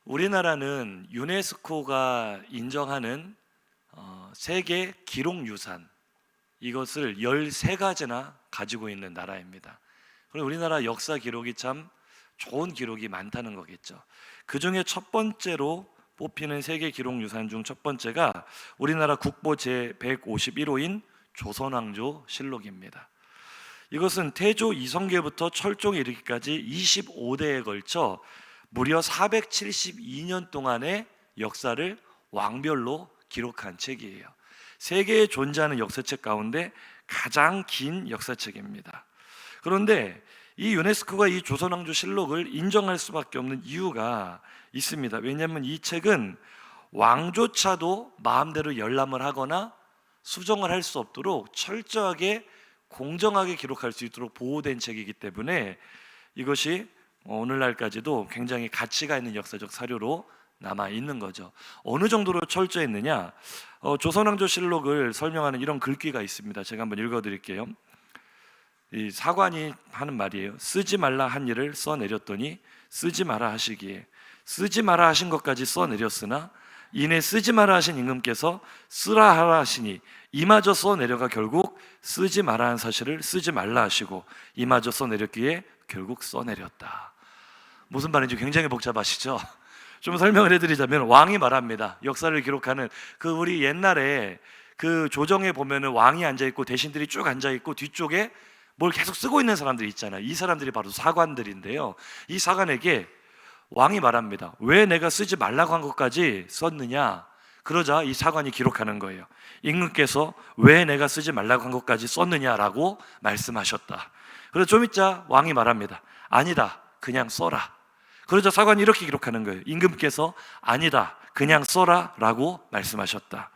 우리나라는 유네스코가 인정하는 세계 기록유산, 이것을 13가지나 가지고 있는 나라입니다. 그리고 우리나라 역사 기록이 참 좋은 기록이 많다는 거겠죠. 그 중에 첫 번째로 뽑히는 세계 기록유산 중 첫 번째가 우리나라 국보 제151호인 조선왕조 실록입니다. 이것은 태조 이성계부터 철종에 이르기까지 25대에 걸쳐 무려 472년 동안의 역사를 왕별로 기록한 책이에요. 세계에 존재하는 역사책 가운데 가장 긴 역사책입니다. 그런데 이 유네스코가 이 조선왕조 실록을 인정할 수밖에 없는 이유가 있습니다. 왜냐하면 이 책은 왕조차도 마음대로 열람을 하거나 수정을 할 수 없도록 철저하게 공정하게 기록할 수 있도록 보호된 책이기 때문에 이것이 오늘날까지도 굉장히 가치가 있는 역사적 사료로 남아 있는 거죠. 어느 정도로 철저했느냐? 조선왕조 실록을 설명하는 이런 글귀가 있습니다. 제가 한번 읽어드릴게요. 이 사관이 하는 말이에요. 쓰지 말라 한 일을 써내렸더니 쓰지 마라 하시기에 쓰지 마라 하신 것까지 써내렸으나 이내 쓰지 마라 하신 임금께서 쓰라 하라 하시니 이마저 써내려가 결국 쓰지 마라 한 사실을 쓰지 말라 하시고 이마저 써내렸기에 결국 써내렸다. 무슨 말인지 굉장히 복잡하시죠? 좀 설명을 해드리자면 왕이 말합니다. 역사를 기록하는 우리 옛날에 그 조정에 보면은 왕이 앉아있고 대신들이 쭉 앉아있고 뒤쪽에 뭘 계속 쓰고 있는 사람들이 있잖아요. 이 사람들이 바로 사관들인데요. 이 사관에게 왕이 말합니다. 왜 내가 쓰지 말라고 한 것까지 썼느냐? 그러자 이 사관이 기록하는 거예요. 임금께서 왜 내가 쓰지 말라고 한 것까지 썼느냐라고 말씀하셨다. 그래서 좀 있자 왕이 말합니다. 아니다, 그냥 써라. 그러자 사관이 이렇게 기록하는 거예요. 임금께서 아니다, 그냥 써라 라고 말씀하셨다.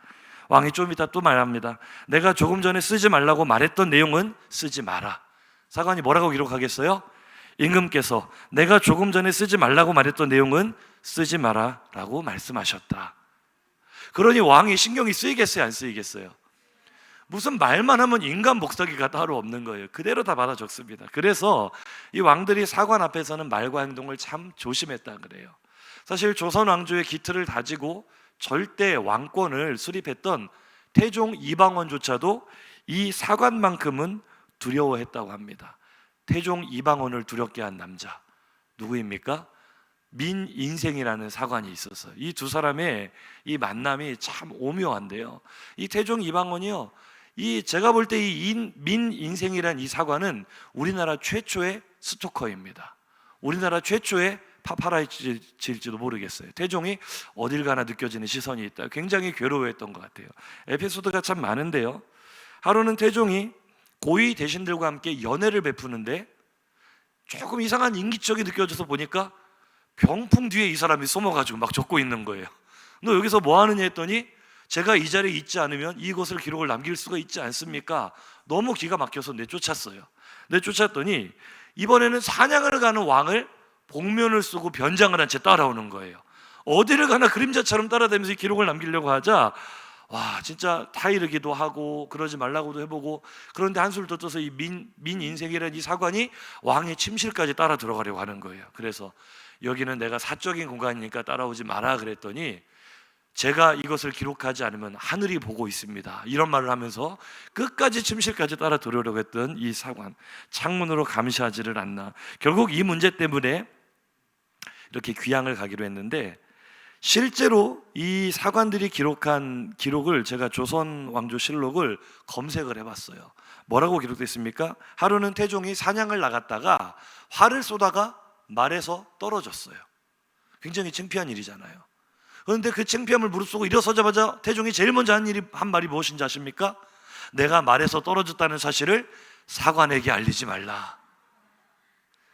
왕이 좀 이따 또 말합니다. 내가 조금 전에 쓰지 말라고 말했던 내용은 쓰지 마라. 사관이 뭐라고 기록하겠어요? 임금께서 내가 조금 전에 쓰지 말라고 말했던 내용은 쓰지 마라 라고 말씀하셨다. 그러니 왕이 신경이 쓰이겠어요, 안 쓰이겠어요? 무슨 말만 하면 인간 목소리가 따로 없는 거예요. 그대로 다 받아 적습니다. 그래서 이 왕들이 사관 앞에서는 말과 행동을 참 조심했다 그래요. 사실 조선 왕조의 기틀을 다지고 절대 왕권을 수립했던 태종 이방원조차도 이 사관만큼은 두려워했다고 합니다. 태종 이방원을 두렵게 한 남자 누구입니까? 민인생이라는 사관이 있었어요. 이 두 사람의 이 만남이 참 오묘한데요. 이 태종 이방원이요, 제가 볼 때 이 민인생이라는 이 사관은 최초의 스토커입니다. 우리나라 최초의 파파라치일지도 모르겠어요. 태종이 어딜 가나 느껴지는 시선이 있다. 굉장히 괴로워했던 것 같아요. 에피소드가 참 많은데요. 하루는 태종이 고위 대신들과 함께 연회를 베푸는데 조금 이상한 인기척이 느껴져서 보니까 병풍 뒤에 이 사람이 숨어가지고 막 적고 있는 거예요. 너 여기서 뭐 하느냐 했더니 제가 이 자리에 있지 않으면 이것을 기록을 남길 수가 있지 않습니까? 너무 기가 막혀서 내쫓았어요. 내쫓았더니 이번에는 사냥을 가는 왕을 복면을 쓰고 변장을 한 채 따라오는 거예요. 어디를 가나 그림자처럼 따라다니면서 이 기록을 남기려고 하자 와, 진짜 타이르기도 하고 그러지 말라고도 해보고, 그런데 한술 더 떠서 이 민인생이라는 이 사관이 왕의 침실까지 따라 들어가려고 하는 거예요. 그래서 여기는 내가 사적인 공간이니까 따라오지 마라 그랬더니 제가 이것을 기록하지 않으면 하늘이 보고 있습니다, 이런 말을 하면서 끝까지 침실까지 따라 들어오려고 했던 이 사관, 창문으로 감시하지를 않나. 결국 이 문제 때문에 이렇게 귀향을 가기로 했는데, 실제로 이 사관들이 기록한 기록을 제가 조선왕조실록을 검색을 해봤어요. 뭐라고 기록되어 있습니까? 하루는 태종이 사냥을 나갔다가 활을 쏘다가 말에서 떨어졌어요. 굉장히 창피한 일이잖아요. 그런데 그 창피함을 무릅쓰고 일어서자마자 태종이 제일 먼저 한 말이 무엇인지 아십니까? 내가 말에서 떨어졌다는 사실을 사관에게 알리지 말라.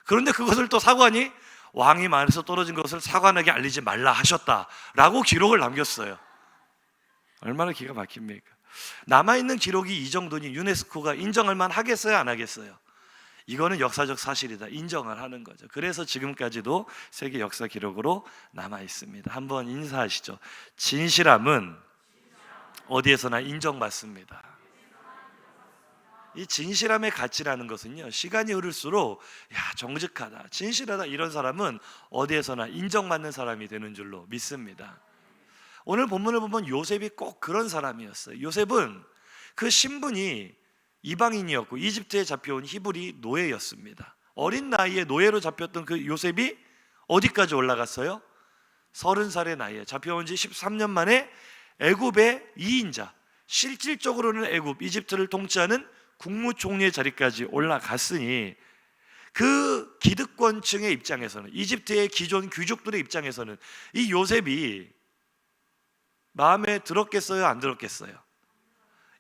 그런데 그것을 또 사관이 왕이 말에서 떨어진 것을 사관에게 알리지 말라 하셨다라고 기록을 남겼어요. 얼마나 기가 막힙니까? 남아있는 기록이 이 정도니 유네스코가 인정할 만 하겠어요, 안 하겠어요? 이거는 역사적 사실이다, 인정을 하는 거죠. 그래서 지금까지도 세계 역사 기록으로 남아 있습니다. 한번 인사하시죠. 진실함은 어디에서나 인정받습니다. 이 진실함의 가치라는 것은요, 시간이 흐를수록 정직하다, 진실하다 이런 사람은 어디에서나 인정받는 사람이 되는 줄로 믿습니다. 오늘 본문을 보면 요셉이 꼭 그런 사람이었어요. 요셉은 그 신분이 이방인이었고 이집트에 잡혀온 히브리 노예였습니다. 어린 나이에 노예로 잡혔던 그 요셉이 어디까지 올라갔어요? 30살의 나이에 잡혀온 지 13년 만에 애굽의 2인자, 실질적으로는 애굽, 이집트를 통치하는 국무총리의 자리까지 올라갔으니 그 기득권층의 입장에서는, 이집트의 기존 귀족들의 입장에서는 이 요셉이 마음에 들었겠어요? 안 들었겠어요?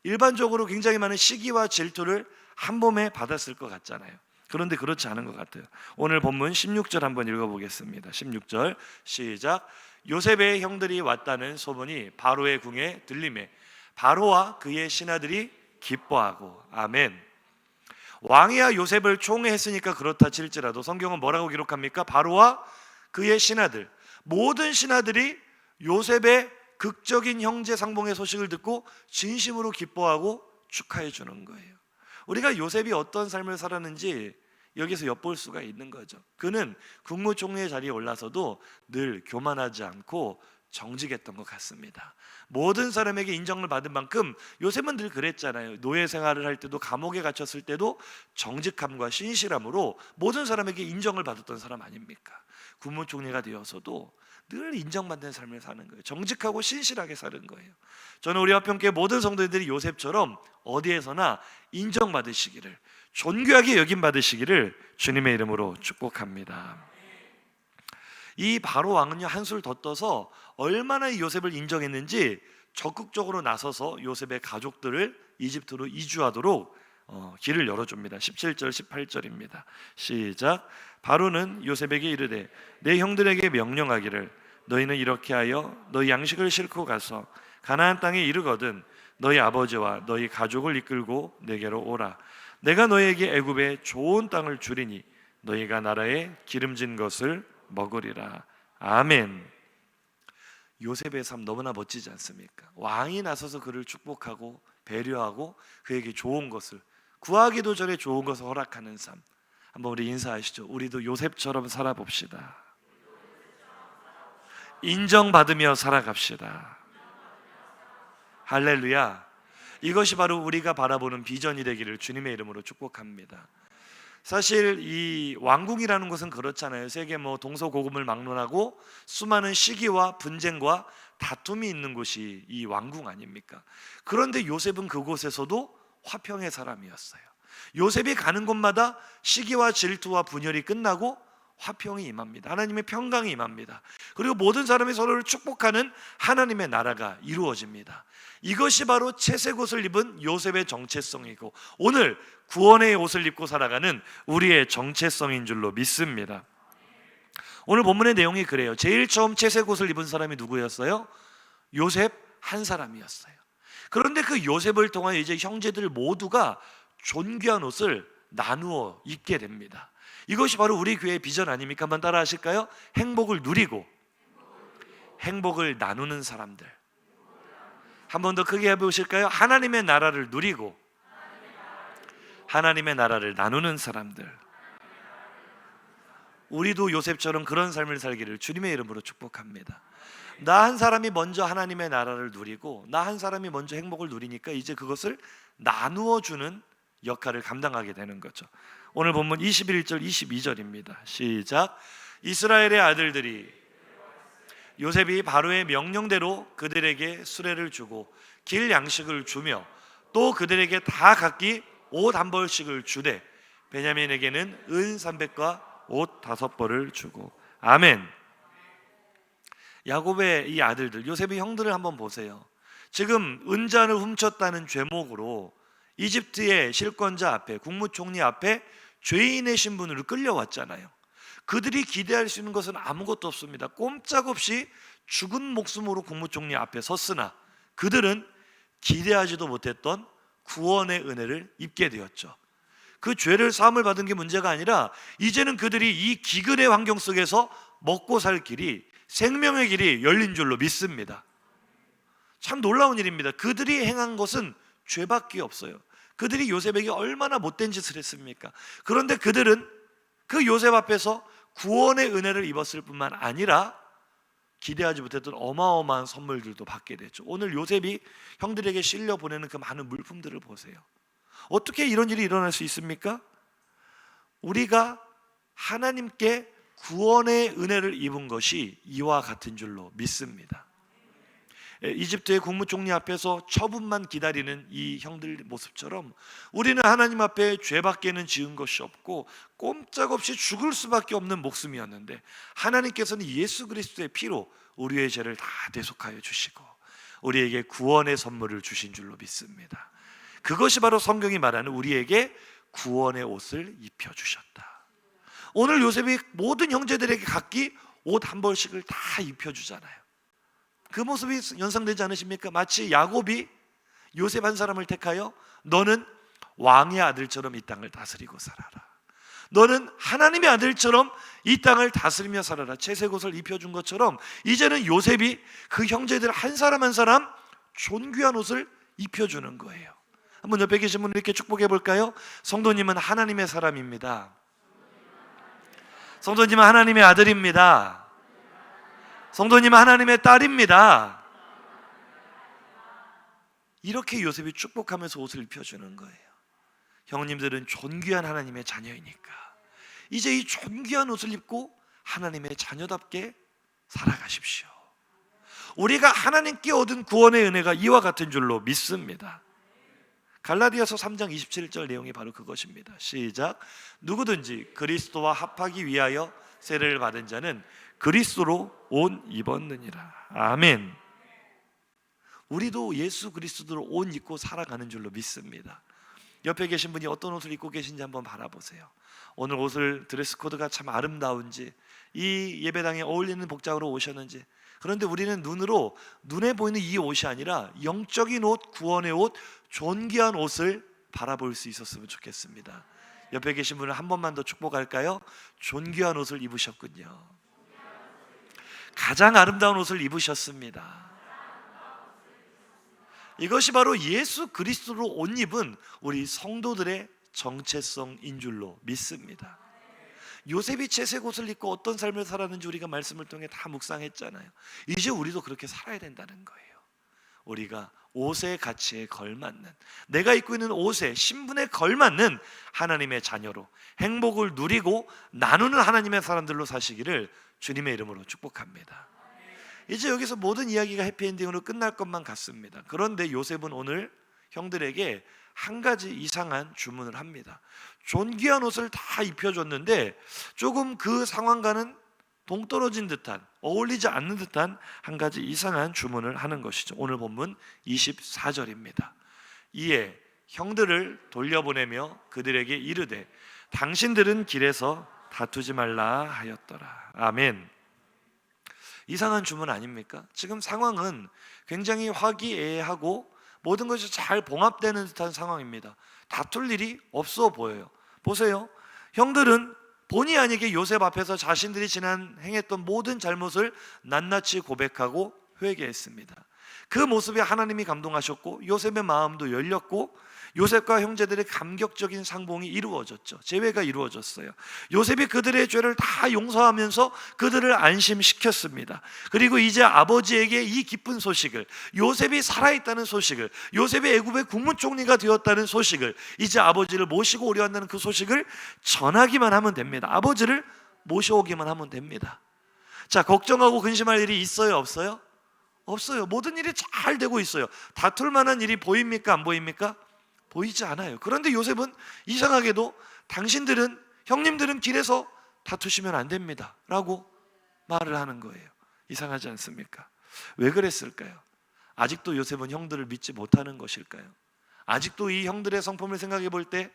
일반적으로 굉장히 많은 시기와 질투를 한 몸에 받았을 것 같잖아요. 그런데 그렇지 않은 것 같아요. 오늘 본문 16절 한번 읽어보겠습니다. 16절 시작. 요셉의 형들이 왔다는 소문이 바로의 궁에 들리매 바로와 그의 신하들이 기뻐하고. 아멘. 왕이야 요셉을 총애했으니까 그렇다 칠지라도 성경은 뭐라고 기록합니까? 바로와 그의 신하들, 모든 신하들이 요셉의 극적인 형제 상봉의 소식을 듣고 진심으로 기뻐하고 축하해 주는 거예요. 우리가 요셉이 어떤 삶을 살았는지 여기서 엿볼 수가 있는 거죠. 그는 국무총리의 자리에 올라서도 늘 교만하지 않고 정직했던 것 같습니다. 모든 사람에게 인정을 받은 만큼 요셉은 늘 그랬잖아요. 노예 생활을 할 때도, 감옥에 갇혔을 때도 정직함과 신실함으로 모든 사람에게 인정을 받았던 사람 아닙니까? 국무총리가 되어서도 늘 인정받는 삶을 사는 거예요. 정직하고 신실하게 사는 거예요. 저는 우리 화평교회 모든 성도들이 요셉처럼 어디에서나 인정받으시기를, 존귀하게 여김받으시기를 주님의 이름으로 축복합니다. 이 바로 왕은요, 한술 더 떠서 얼마나 이 요셉을 인정했는지 적극적으로 나서서 요셉의 가족들을 이집트로 이주하도록 길을 열어줍니다. 17절 18절입니다 시작. 바로는 요셉에게 이르되 내 형들에게 명령하기를 너희는 이렇게 하여 너희 양식을 싣고 가서 가나안 땅에 이르거든 너희 아버지와 너희 가족을 이끌고 내게로 오라. 내가 너희에게 애굽의 좋은 땅을 주리니 너희가 나라에 기름진 것을 먹으리라. 아멘. 요셉의 삶 너무나 멋지지 않습니까? 왕이 나서서 그를 축복하고 배려하고 그에게 좋은 것을, 구하기도 전에 좋은 것을 허락하는 삶. 한번 우리 인사하시죠. 우리도 요셉처럼 살아봅시다. 인정받으며 살아갑시다. 할렐루야. 이것이 바로 우리가 바라보는 비전이 되기를 주님의 이름으로 축복합니다. 사실 이 왕궁이라는 것은 그렇잖아요. 세계 동서고금을 막론하고 수많은 시기와 분쟁과 다툼이 있는 곳이 이 왕궁 아닙니까? 그런데 요셉은 그곳에서도 화평의 사람이었어요. 요셉이 가는 곳마다 시기와 질투와 분열이 끝나고 화평이 임합니다. 하나님의 평강이 임합니다. 그리고 모든 사람이 서로를 축복하는 하나님의 나라가 이루어집니다. 이것이 바로 채색 옷을 입은 요셉의 정체성이고 오늘 구원의 옷을 입고 살아가는 우리의 정체성인 줄로 믿습니다. 오늘 본문의 내용이 그래요. 제일 처음 채색 옷을 입은 사람이 누구였어요? 요셉 한 사람이었어요. 그런데 그 요셉을 통해 이제 형제들 모두가 존귀한 옷을 나누어 입게 됩니다. 이것이 바로 우리 교회의 비전 아닙니까? 한번 따라 하실까요? 행복을 누리고 행복을 나누는 사람들. 한 번 더 크게 해보실까요? 하나님의 나라를 누리고 하나님의 나라를 나누는 사람들. 우리도 요셉처럼 그런 삶을 살기를 주님의 이름으로 축복합니다. 나 한 사람이 먼저 하나님의 나라를 누리고 나 한 사람이 먼저 행복을 누리니까 이제 그것을 나누어 주는 역할을 감당하게 되는 거죠. 오늘 본문 21절 22절입니다 시작. 이스라엘의 아들들이 요셉이 바로의 명령대로 그들에게 수레를 주고 길 양식을 주며 또 그들에게 다 각기 옷 한 벌씩을 주되 베냐민에게는 은 300과 옷 5벌을 주고. 아멘. 야곱의 이 아들들, 요셉의 형들을 한번 보세요. 지금 은잔을 훔쳤다는 죄목으로 이집트의 실권자 앞에, 국무총리 앞에 죄인의 신분으로 끌려왔잖아요. 그들이 기대할 수 있는 것은 아무것도 없습니다. 꼼짝없이 죽은 목숨으로 국무총리 앞에 섰으나 그들은 기대하지도 못했던 구원의 은혜를 입게 되었죠. 그 죄를 사함을 받은 게 문제가 아니라 이제는 그들이 이 기근의 환경 속에서 먹고 살 길이, 생명의 길이 열린 줄로 믿습니다. 참 놀라운 일입니다. 그들이 행한 것은 죄밖에 없어요. 그들이 요셉에게 얼마나 못된 짓을 했습니까? 그런데 그들은 그 요셉 앞에서 구원의 은혜를 입었을 뿐만 아니라 기대하지 못했던 어마어마한 선물들도 받게 됐죠. 오늘 요셉이 형들에게 실려 보내는 그 많은 물품들을 보세요. 어떻게 이런 일이 일어날 수 있습니까? 우리가 하나님께 구원의 은혜를 입은 것이 이와 같은 줄로 믿습니다. 이집트의 국무총리 앞에서 처분만 기다리는 이 형들 모습처럼 우리는 하나님 앞에 죄밖에는 지은 것이 없고 꼼짝없이 죽을 수밖에 없는 목숨이었는데 하나님께서는 예수 그리스도의 피로 우리의 죄를 다 대속하여 주시고 우리에게 구원의 선물을 주신 줄로 믿습니다. 그것이 바로 성경이 말하는 우리에게 구원의 옷을 입혀주셨다. 오늘 요셉이 모든 형제들에게 각기 옷 한 벌씩을 다 입혀주잖아요. 그 모습이 연상되지 않으십니까? 마치 야곱이 요셉 한 사람을 택하여 너는 왕의 아들처럼 이 땅을 다스리고 살아라. 너는 하나님의 아들처럼 이 땅을 다스리며 살아라. 채색 옷을 입혀준 것처럼 이제는 요셉이 그 형제들 한 사람 한 사람 존귀한 옷을 입혀주는 거예요. 한번 옆에 계신 분을 이렇게 축복해 볼까요? 성도님은 하나님의 사람입니다. 성도님은 하나님의 아들입니다. 성도님은 하나님의 딸입니다. 이렇게 요셉이 축복하면서 옷을 입혀주는 거예요. 형님들은 존귀한 하나님의 자녀이니까 이제 이 존귀한 옷을 입고 하나님의 자녀답게 살아가십시오. 우리가 하나님께 얻은 구원의 은혜가 이와 같은 줄로 믿습니다. 갈라디아서 3장 27절 내용이 바로 그것입니다. 시작. 누구든지 그리스도와 합하기 위하여 세례를 받은 자는 그리스도로 옷 입었느니라. 아멘. 우리도 예수 그리스도로 옷 입고 살아가는 줄로 믿습니다. 옆에 계신 분이 어떤 옷을 입고 계신지 한번 바라보세요. 오늘 옷을 드레스 코드가 참 아름다운지 이 예배당에 어울리는 복장으로 오셨는지. 그런데 우리는 눈에 보이는 이 옷이 아니라 영적인 옷, 구원의 옷, 존귀한 옷을 바라볼 수 있었으면 좋겠습니다. 옆에 계신 분을 한 번만 더 축복할까요? 존귀한 옷을 입으셨군요. 가장 아름다운 옷을 입으셨습니다. 이것이 바로 예수 그리스도로 옷 입은 우리 성도들의 정체성인 줄로 믿습니다. 요셉이 채색 옷을 입고 어떤 삶을 살았는지 우리가 말씀을 통해 다 묵상했잖아요. 이제 우리도 그렇게 살아야 된다는 거예요. 우리가 옷의 가치에 걸맞는, 내가 입고 있는 옷의 신분에 걸맞는 하나님의 자녀로 행복을 누리고 나누는 하나님의 사람들로 사시기를 주님의 이름으로 축복합니다. 이제 여기서 모든 이야기가 해피엔딩으로 끝날 것만 같습니다. 그런데 요셉은 오늘 형들에게 한 가지 이상한 주문을 합니다. 존귀한 옷을 다 입혀줬는데 조금 그 상황과는 동떨어진 듯한, 어울리지 않는 듯한 한 가지 이상한 주문을 하는 것이죠. 오늘 본문 24절입니다. 이에 형들을 돌려보내며 그들에게 이르되 당신들은 길에서 다투지 말라 하였더라. 아멘. 이상한 주문 아닙니까? 지금 상황은 굉장히 화기애애하고 모든 것이 잘 봉합되는 듯한 상황입니다. 다툴 일이 없어 보여요. 보세요. 형들은 본의 아니게 요셉 앞에서 자신들이 행했던 모든 잘못을 낱낱이 고백하고 회개했습니다. 그 모습에 하나님이 감동하셨고 요셉의 마음도 열렸고 요셉과 형제들의 감격적인 상봉이 이루어졌죠. 재회가 이루어졌어요. 요셉이 그들의 죄를 다 용서하면서 그들을 안심시켰습니다. 그리고 이제 아버지에게 이 기쁜 소식을, 요셉이 살아있다는 소식을, 요셉이 애굽의 국무총리가 되었다는 소식을, 이제 아버지를 모시고 오려 한다는 그 소식을 전하기만 하면 됩니다. 아버지를 모셔오기만 하면 됩니다. 자, 걱정하고 근심할 일이 있어요, 없어요? 없어요. 모든 일이 잘 되고 있어요. 다툴 만한 일이 보입니까, 안 보입니까? 보이지 않아요. 그런데 요셉은 이상하게도 당신들은, 형님들은 길에서 다투시면 안 됩니다 라고 말을 하는 거예요. 이상하지 않습니까? 왜 그랬을까요? 아직도 요셉은 형들을 믿지 못하는 것일까요? 아직도 이 형들의 성품을 생각해 볼 때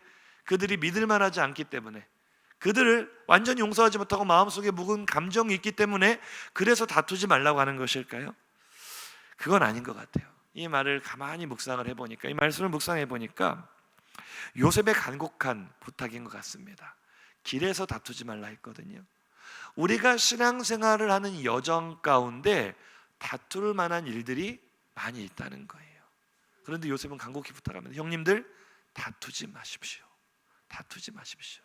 그들이 믿을 만하지 않기 때문에, 그들을 완전히 용서하지 못하고 마음속에 묵은 감정이 있기 때문에 그래서 다투지 말라고 하는 것일까요? 그건 아닌 것 같아요. 이 말을 가만히 묵상을 해보니까, 이 말씀을 묵상해 보니까 요셉의 간곡한 부탁인 것 같습니다. 길에서 다투지 말라 했거든요. 우리가 신앙생활을 하는 여정 가운데 다툴 만한 일들이 많이 있다는 거예요. 그런데 요셉은 간곡히 부탁합니다. 형님들, 다투지 마십시오. 다투지 마십시오.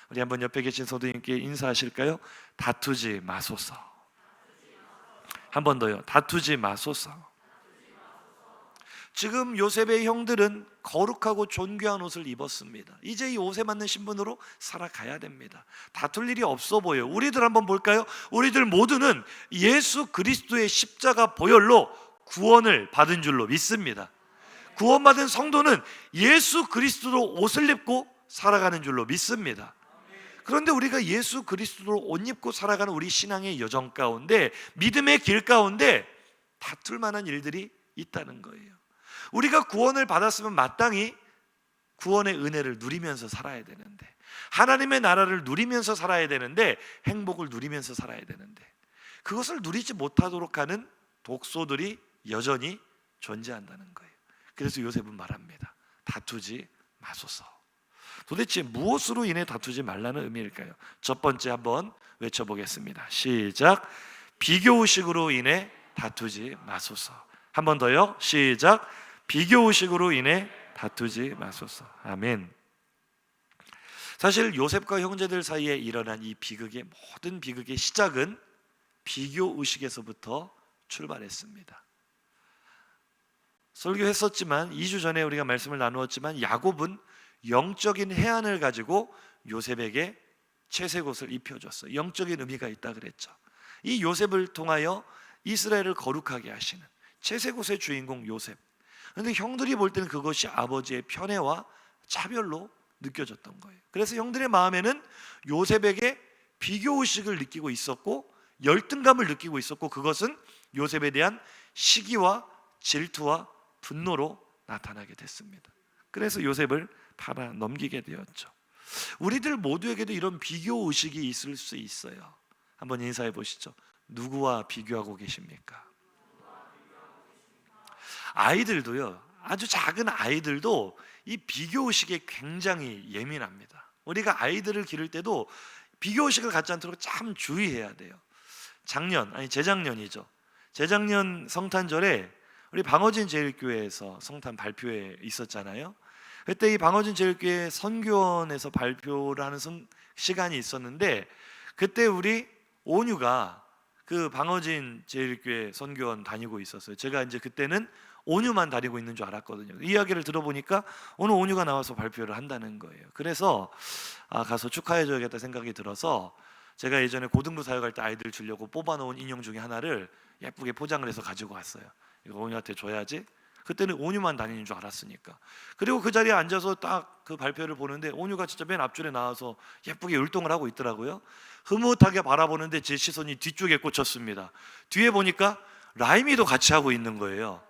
우리 한번 옆에 계신 성도님께 인사하실까요? 다투지 마소서. 한 번 더요. 다투지 마소서. 지금 요셉의 형들은 거룩하고 존귀한 옷을 입었습니다. 이제 이 옷에 맞는 신분으로 살아가야 됩니다. 다툴 일이 없어 보여요. 우리들 한번 볼까요? 우리들 모두는 예수 그리스도의 십자가 보혈로 구원을 받은 줄로 믿습니다. 구원받은 성도는 예수 그리스도로 옷을 입고 살아가는 줄로 믿습니다. 그런데 우리가 예수 그리스도로 옷 입고 살아가는 우리 신앙의 여정 가운데, 믿음의 길 가운데 다툴 만한 일들이 있다는 거예요. 우리가 구원을 받았으면 마땅히 구원의 은혜를 누리면서 살아야 되는데, 하나님의 나라를 누리면서 살아야 되는데, 행복을 누리면서 살아야 되는데, 그것을 누리지 못하도록 하는 독소들이 여전히 존재한다는 거예요. 그래서 요셉은 말합니다. 다투지 마소서. 도대체 무엇으로 인해 다투지 말라는 의미일까요? 첫 번째 한번 외쳐보겠습니다. 시작. 비교의식으로 인해 다투지 마소서. 한 번 더요. 시작. 비교의식으로 인해 다투지 마소서. 아멘. 사실 요셉과 형제들 사이에 일어난 이 비극의 모든 비극의 시작은 비교의식에서부터 출발했습니다. 설교했었지만 2주 전에 우리가 말씀을 나누었지만 야곱은 영적인 해안을 가지고 요셉에게 채색옷을 입혀줬어요. 영적인 의미가 있다 그랬죠. 이 요셉을 통하여 이스라엘을 거룩하게 하시는 채색옷의 주인공 요셉. 그런데 형들이 볼 때는 그것이 아버지의 편애와 차별로 느껴졌던 거예요. 그래서 형들의 마음에는 요셉에게 비교의식을 느끼고 있었고 열등감을 느끼고 있었고, 그것은 요셉에 대한 시기와 질투와 분노로 나타나게 됐습니다. 그래서 요셉을 팔아 넘기게 되었죠. 우리들 모두에게도 이런 비교의식이 있을 수 있어요. 한번 인사해 보시죠. 누구와 비교하고 계십니까? 아이들도요, 아주 작은 아이들도 이 비교의식에 굉장히 예민합니다. 우리가 아이들을 기를 때도 비교의식을 갖지 않도록 참 주의해야 돼요. 재작년이죠. 재작년 성탄절에 우리 방어진 제일교회에서 성탄 발표회 있었잖아요. 그때 이 방어진 제일교회 선교원에서 발표를 하는 시간이 있었는데, 그때 우리 온유가 그 방어진 제일교회 선교원 다니고 있었어요. 제가 이제 그때는 온유만 다니고 있는 줄 알았거든요. 이야기를 들어보니까 오늘 온유가 나와서 발표를 한다는 거예요. 그래서 가서 축하해줘야겠다 생각이 들어서 제가 예전에 고등부 사역할 때 아이들 주려고 뽑아놓은 인형 중에 하나를 예쁘게 포장을 해서 가지고 왔어요. 이거 온유한테 줘야지. 그때는 온유만 다니는 줄 알았으니까. 그리고 그 자리에 앉아서 딱 그 발표를 보는데 온유가 진짜 맨 앞줄에 나와서 예쁘게 율동을 하고 있더라고요. 흐뭇하게 바라보는데 제 시선이 뒤쪽에 꽂혔습니다. 뒤에 보니까 라임이도 같이 하고 있는 거예요.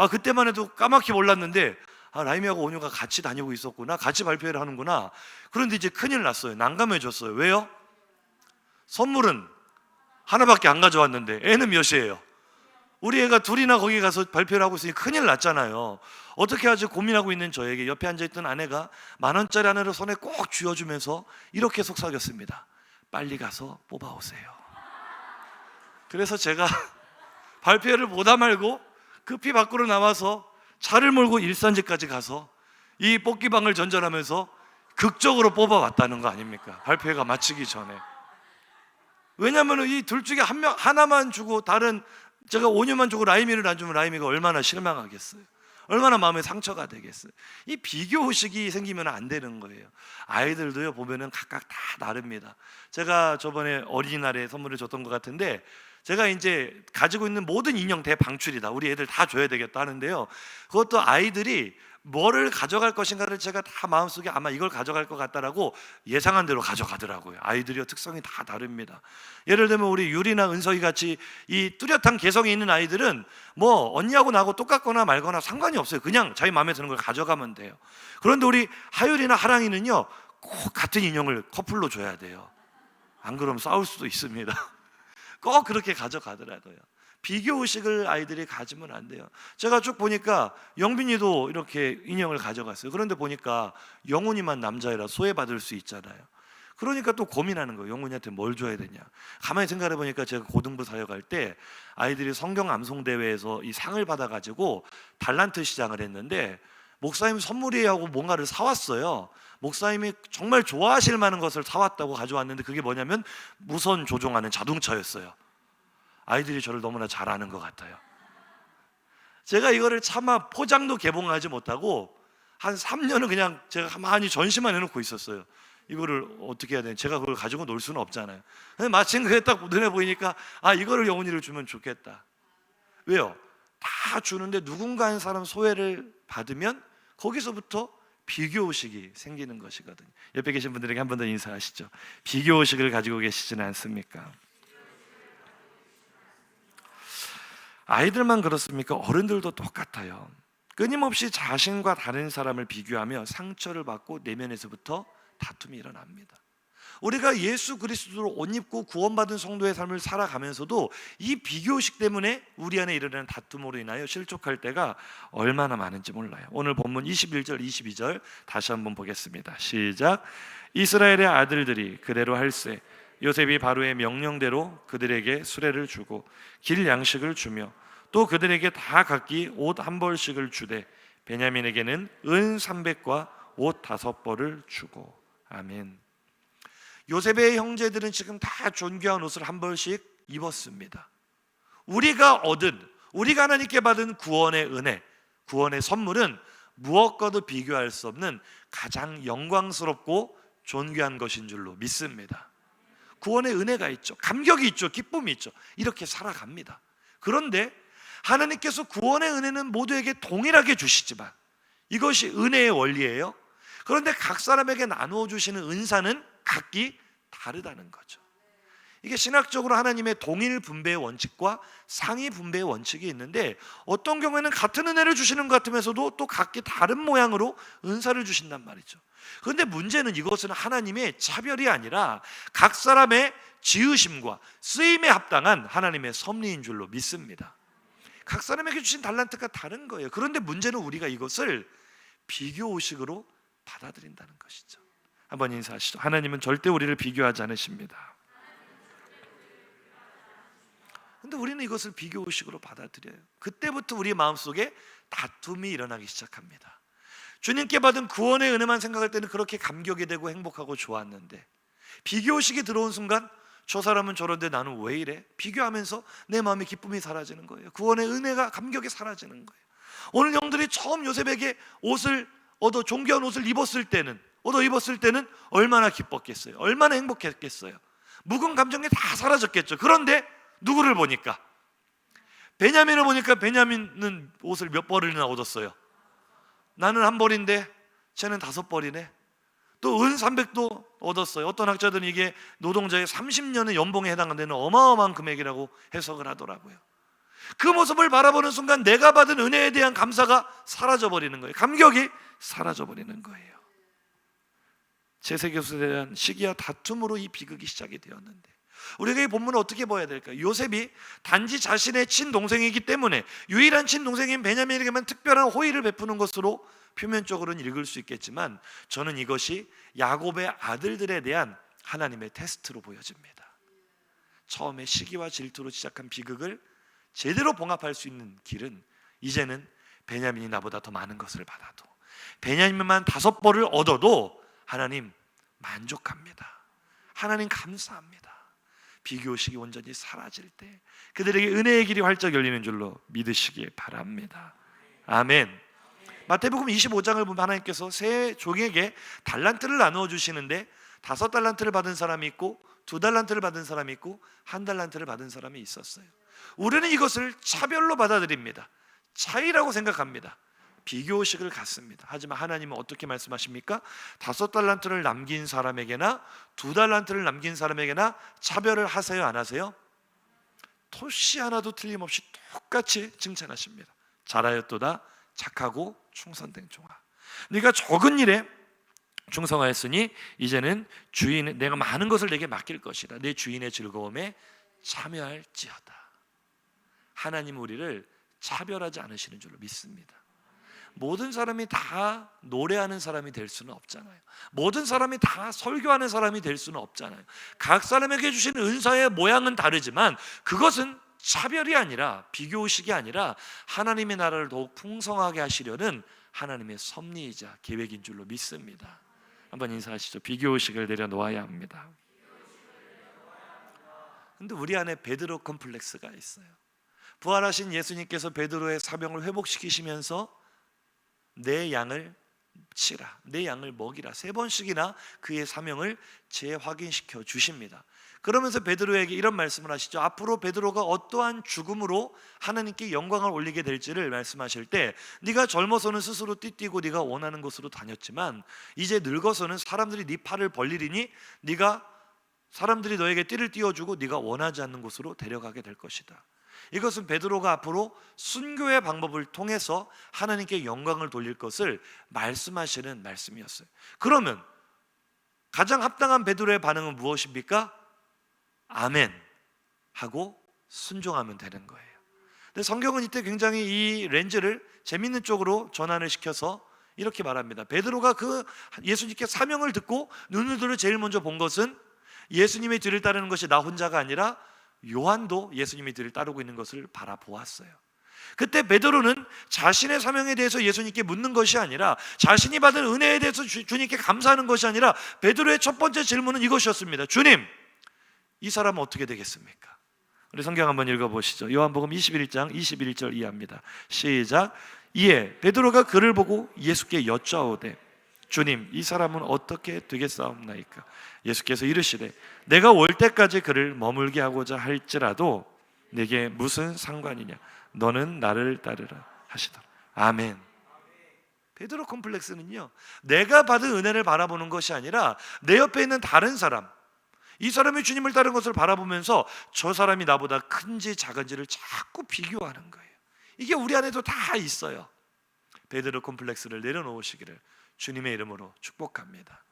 그때만 해도 까맣게 몰랐는데 라임이하고 온유가 같이 다니고 있었구나, 같이 발표를 하는구나. 그런데 이제 큰일 났어요. 난감해졌어요. 왜요? 선물은 하나밖에 안 가져왔는데 애는 몇이에요? 우리 애가 둘이나 거기 가서 발표를 하고 있으니 큰일 났잖아요. 어떻게 하지 고민하고 있는 저에게 옆에 앉아있던 아내가 10,000원짜리 하나를 손에 꼭 쥐어주면서 이렇게 속삭였습니다. 빨리 가서 뽑아오세요. 그래서 제가 발표를 보다 말고 급히 밖으로 나와서 차를 몰고 일산지까지 가서 이 뽑기방을 전전하면서 극적으로 뽑아왔다는 거 아닙니까? 발표회가 마치기 전에. 왜냐하면 이 둘 중에 하나만 주고 제가 온유만 주고 라임이를 안 주면 라임이가 얼마나 실망하겠어요. 얼마나 마음에 상처가 되겠어요. 이 비교의식이 생기면 안 되는 거예요. 아이들도요 보면은 각각 다 다릅니다. 제가 저번에 어린이날에 선물을 줬던 것 같은데, 제가 이제 가지고 있는 모든 인형 대방출이다, 우리 애들 다 줘야 되겠다 하는데요, 그것도 아이들이 뭐를 가져갈 것인가를 제가 다 마음속에 아마 이걸 가져갈 것 같다라고 예상한 대로 가져가더라고요. 아이들이요 특성이 다 다릅니다. 예를 들면 우리 유리나 은석이 같이 이 뚜렷한 개성이 있는 아이들은 뭐 언니하고 나하고 똑같거나 말거나 상관이 없어요. 그냥 자기 마음에 드는 걸 가져가면 돼요. 그런데 우리 하율이나 하랑이는요 꼭 같은 인형을 커플로 줘야 돼요. 안 그러면 싸울 수도 있습니다. 꼭 그렇게 가져가더라고요. 비교의식을 아이들이 가지면 안 돼요. 제가 쭉 보니까 영빈이도 이렇게 인형을 가져갔어요. 그런데 보니까 영훈이만 남자애라 소외받을 수 있잖아요. 그러니까 또 고민하는 거예요. 영훈이한테 뭘 줘야 되냐. 가만히 생각해 보니까 제가 고등부 사역할 때 아이들이 성경 암송 대회에서 이 상을 받아가지고 달란트 시장을 했는데, 목사님 선물이에요 하고 뭔가를 사왔어요. 목사님이 정말 좋아하실 만한 것을 사왔다고 가져왔는데 그게 뭐냐면 무선 조종하는 자동차였어요. 아이들이 저를 너무나 잘 아는 것 같아요. 제가 이거를 차마 포장도 개봉하지 못하고 한 3년은 그냥 제가 가만히 전시만 해놓고 있었어요. 이거를 어떻게 해야 되나, 제가 그걸 가지고 놀 수는 없잖아요. 근데 마침 그게 딱 눈에 보이니까 이거를 영훈이를 주면 좋겠다. 왜요? 다 주는데 누군가 한 사람 소외를 받으면 거기서부터 비교의식이 생기는 것이거든요. 옆에 계신 분들에게 한 번 더 인사하시죠. 비교의식을 가지고 계시지는 않습니까? 아이들만 그렇습니까? 어른들도 똑같아요. 끊임없이 자신과 다른 사람을 비교하며 상처를 받고 내면에서부터 다툼이 일어납니다. 우리가 예수 그리스도로 옷 입고 구원받은 성도의 삶을 살아가면서도 이 비교의식 때문에 우리 안에 일어나는 다툼으로 인하여 실족할 때가 얼마나 많은지 몰라요. 오늘 본문 21절 22절 다시 한번 보겠습니다. 시작. 이스라엘의 아들들이 그대로 할세 요셉이 바로의 명령대로 그들에게 수레를 주고 길 양식을 주며 또 그들에게 다 각기 옷 한 벌씩을 주되 베냐민에게는 은 300과 옷 5벌을 주고. 아멘. 요셉의 형제들은 지금 다 존귀한 옷을 한 벌씩 입었습니다. 우리가 하나님께 받은 구원의 은혜, 구원의 선물은 무엇과도 비교할 수 없는 가장 영광스럽고 존귀한 것인 줄로 믿습니다. 구원의 은혜가 있죠. 감격이 있죠. 기쁨이 있죠. 이렇게 살아갑니다. 그런데 하나님께서 구원의 은혜는 모두에게 동일하게 주시지만 이것이 은혜의 원리예요. 그런데 각 사람에게 나누어 주시는 은사는 각기 다르다는 거죠. 이게 신학적으로 하나님의 동일 분배의 원칙과 상위 분배의 원칙이 있는데 어떤 경우에는 같은 은혜를 주시는 것 같으면서도 또 각기 다른 모양으로 은사를 주신단 말이죠. 그런데 문제는 이것은 하나님의 차별이 아니라 각 사람의 지으심과 쓰임에 합당한 하나님의 섭리인 줄로 믿습니다. 각 사람에게 주신 달란트가 다른 거예요. 그런데 문제는 우리가 이것을 비교의식으로 받아들인다는 것이죠. 한번 인사하시죠. 하나님은 절대 우리를 비교하지 않으십니다. 그런데 우리는 이것을 비교의식으로 받아들여요. 그때부터 우리 마음속에 다툼이 일어나기 시작합니다. 주님께 받은 구원의 은혜만 생각할 때는 그렇게 감격이 되고 행복하고 좋았는데 비교의식이 들어온 순간 저 사람은 저런데 나는 왜 이래? 비교하면서 내 마음의 기쁨이 사라지는 거예요. 구원의 은혜가, 감격이 사라지는 거예요. 오늘 영들이 처음 요셉에게 존귀한 옷을 입었을 때는 얼마나 기뻤겠어요? 얼마나 행복했겠어요? 묵은 감정이 다 사라졌겠죠. 그런데 누구를 보니까, 베냐민을 보니까 베냐민은 옷을 몇 벌이나 얻었어요? 나는 한 벌인데 쟤는 5벌이네. 또 은 300도 얻었어요. 어떤 학자들은 이게 노동자의 30년의 연봉에 해당되는 어마어마한 금액이라고 해석을 하더라고요. 그 모습을 바라보는 순간 내가 받은 은혜에 대한 감사가 사라져버리는 거예요. 감격이 사라져버리는 거예요. 제세교수에 대한 시기와 다툼으로 이 비극이 시작이 되었는데 우리가 이 본문을 어떻게 봐야 될까요? 요셉이 단지 자신의 친동생이기 때문에 유일한 친동생인 베냐민에게만 특별한 호의를 베푸는 것으로 표면적으로는 읽을 수 있겠지만 저는 이것이 야곱의 아들들에 대한 하나님의 테스트로 보여집니다. 처음에 시기와 질투로 시작한 비극을 제대로 봉합할 수 있는 길은 이제는 베냐민이 나보다 더 많은 것을 받아도, 베냐민만 5벌을 얻어도 하나님 만족합니다. 하나님 감사합니다. 비교의식이 온전히 사라질 때 그들에게 은혜의 길이 활짝 열리는 줄로 믿으시기 바랍니다. 아멘. 마태복음 25장을 보면 하나님께서 세 종에게 달란트를 나누어 주시는데 5달란트를 받은 사람이 있고 2달란트를 받은 사람이 있고 1달란트를 받은 사람이 있었어요. 우리는 이것을 차별로 받아들입니다. 차이라고 생각합니다. 비교의식을 갖습니다. 하지만 하나님은 어떻게 말씀하십니까? 5달란트를 남긴 사람에게나 2달란트를 남긴 사람에게나 차별을 하세요, 안 하세요? 토시 하나도 틀림없이 똑같이 칭찬하십니다. 잘하였도다 착하고 충성된 종아, 네가 적은 일에 충성하였으니 이제는 주인, 내가 많은 것을 내게 맡길 것이다. 내 주인의 즐거움에 참여할지어다. 하나님 우리를 차별하지 않으시는 줄로 믿습니다. 모든 사람이 다 노래하는 사람이 될 수는 없잖아요. 모든 사람이 다 설교하는 사람이 될 수는 없잖아요. 각 사람에게 주신 은사의 모양은 다르지만 그것은 차별이 아니라 비교의식이 아니라 하나님의 나라를 더욱 풍성하게 하시려는 하나님의 섭리이자 계획인 줄로 믿습니다. 한번 인사하시죠. 비교의식을 내려놓아야 합니다. 근데 우리 안에 베드로 컴플렉스가 있어요. 부활하신 예수님께서 베드로의 사명을 회복시키시면서 내 양을 치라, 내 양을 먹이라 3번씩이나 그의 사명을 재확인시켜 주십니다. 그러면서 베드로에게 이런 말씀을 하시죠. 앞으로 베드로가 어떠한 죽음으로 하나님께 영광을 올리게 될지를 말씀하실 때, 네가 젊어서는 스스로 띠뛰고 네가 원하는 곳으로 다녔지만 이제 늙어서는 사람들이 네 팔을 벌리리니 사람들이 너에게 띠를 띄워주고 네가 원하지 않는 곳으로 데려가게 될 것이다. 이것은 베드로가 앞으로 순교의 방법을 통해서 하나님께 영광을 돌릴 것을 말씀하시는 말씀이었어요. 그러면 가장 합당한 베드로의 반응은 무엇입니까? 아멘 하고 순종하면 되는 거예요. 근데 성경은 이때 굉장히 이 렌즈를 재밌는 쪽으로 전환을 시켜서 이렇게 말합니다. 베드로가 그 예수님께 사명을 듣고 눈을 들어 제일 먼저 본 것은 예수님의 뒤를 따르는 것이 나 혼자가 아니라 요한도 예수님의 뒤를 따르고 있는 것을 바라보았어요. 그때 베드로는 자신의 사명에 대해서 예수님께 묻는 것이 아니라, 자신이 받은 은혜에 대해서 주님께 감사하는 것이 아니라, 베드로의 첫 번째 질문은 이것이었습니다. 주님, 이 사람은 어떻게 되겠습니까? 우리 성경 한번 읽어보시죠. 요한복음 21장 21절 이하입니다. 시작. 이에 베드로가 그를 보고 예수께 여짜오되 주님, 이 사람은 어떻게 되겠사옵나이까? 예수께서 이르시되 내가 올 때까지 그를 머물게 하고자 할지라도 내게 무슨 상관이냐? 너는 나를 따르라 하시더라. 아멘. 베드로 컴플렉스는요, 내가 받은 은혜를 바라보는 것이 아니라 내 옆에 있는 다른 사람, 이 사람이 주님을 따르는 것을 바라보면서 저 사람이 나보다 큰지 작은지를 자꾸 비교하는 거예요. 이게 우리 안에도 다 있어요. 베드로 컴플렉스를 내려놓으시기를 주님의 이름으로 축복합니다.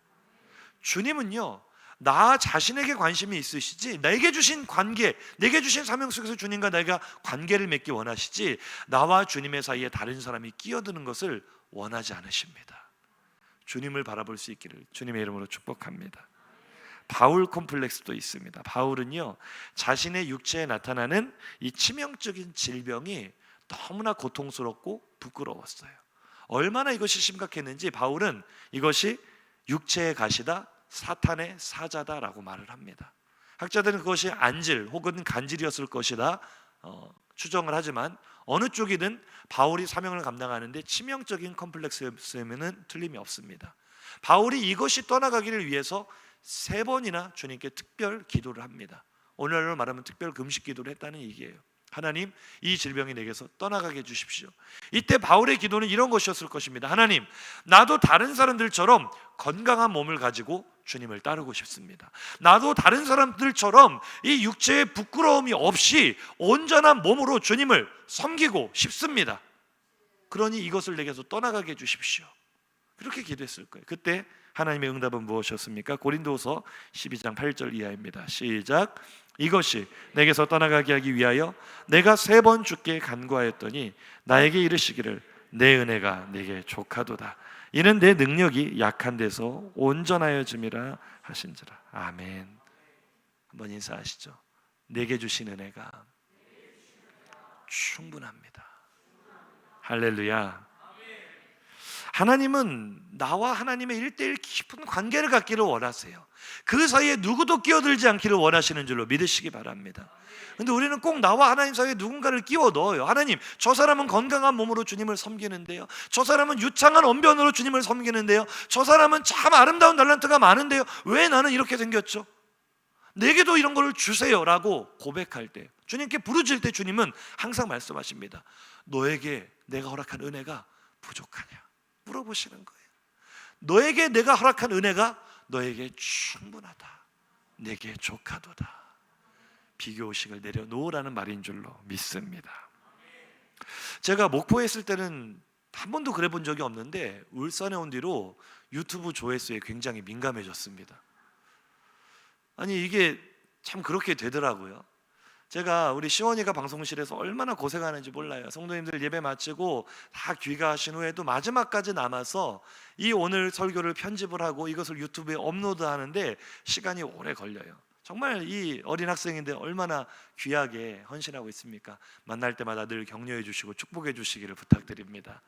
주님은요, 나 자신에게 관심이 있으시지, 내게 주신 관계, 내게 주신 사명 속에서 주님과 내가 관계를 맺기 원하시지, 나와 주님의 사이에 다른 사람이 끼어드는 것을 원하지 않으십니다. 주님을 바라볼 수 있기를 주님의 이름으로 축복합니다. 바울 콤플렉스도 있습니다. 바울은요, 자신의 육체에 나타나는 이 치명적인 질병이 너무나 고통스럽고 부끄러웠어요. 얼마나 이것이 심각했는지 바울은 이것이 육체의 가시다, 사탄의 사자다라고 말을 합니다. 학자들은 그것이 안질 혹은 간질이었을 것이다 추정을 하지만, 어느 쪽이든 바울이 사명을 감당하는데 치명적인 컴플렉스였으면 틀림이 없습니다. 바울이 이것이 떠나가기를 위해서 3번이나 주님께 특별 기도를 합니다. 오늘날로 말하면 특별 금식 기도를 했다는 얘기예요. 하나님, 이 질병이 내게서 떠나가게 해주십시오. 이때 바울의 기도는 이런 것이었을 것입니다. 하나님, 나도 다른 사람들처럼 건강한 몸을 가지고 주님을 따르고 싶습니다. 나도 다른 사람들처럼 이 육체의 부끄러움이 없이 온전한 몸으로 주님을 섬기고 싶습니다. 그러니 이것을 내게서 떠나가게 해주십시오. 그렇게 기도했을 거예요. 그때 하나님의 응답은 무엇이었습니까? 고린도서 12장 8절 이하입니다. 시작. 이것이 내게서 떠나가게 하기 위하여 내가 3번 주께 간구하였더니 나에게 이르시기를 내 은혜가 내게 족하도다. 이는 내 능력이 약한 데서 온전하여짐이라 하신지라. 아멘. 한번 인사하시죠. 내게 주신 은혜가 충분합니다. 할렐루야. 하나님은 나와 하나님의 1:1 깊은 관계를 갖기를 원하세요. 그 사이에 누구도 끼어들지 않기를 원하시는 줄로 믿으시기 바랍니다. 근데 우리는 꼭 나와 하나님 사이에 누군가를 끼워 넣어요. 하나님, 저 사람은 건강한 몸으로 주님을 섬기는데요, 저 사람은 유창한 언변으로 주님을 섬기는데요, 저 사람은 참 아름다운 달란트가 많은데요, 왜 나는 이렇게 생겼죠? 내게도 이런 걸 주세요 라고 고백할 때, 주님께 부르짖을 때 주님은 항상 말씀하십니다. 너에게 내가 허락한 은혜가 부족하냐 물어보시는 거예요. 너에게 내가 허락한 은혜가 너에게 충분하다, 내게 족하도다. 비교의식을 내려놓으라는 말인 줄로 믿습니다. 제가 목포에 있을 때는 한 번도 그래 본 적이 없는데 울산에 온 뒤로 유튜브 조회수에 굉장히 민감해졌습니다. 아니, 이게 참 그렇게 되더라고요. 제가 우리 시원이가 방송실에서 얼마나 고생하는지 몰라요. 성도님들 예배 마치고 다 귀가하신 후에도 마지막까지 남아서 이 오늘 설교를 편집을 하고 이것을 유튜브에 업로드하는데 시간이 오래 걸려요. 정말 이 어린 학생인데 얼마나 귀하게 헌신하고 있습니까? 만날 때마다 늘 격려해 주시고 축복해 주시기를 부탁드립니다.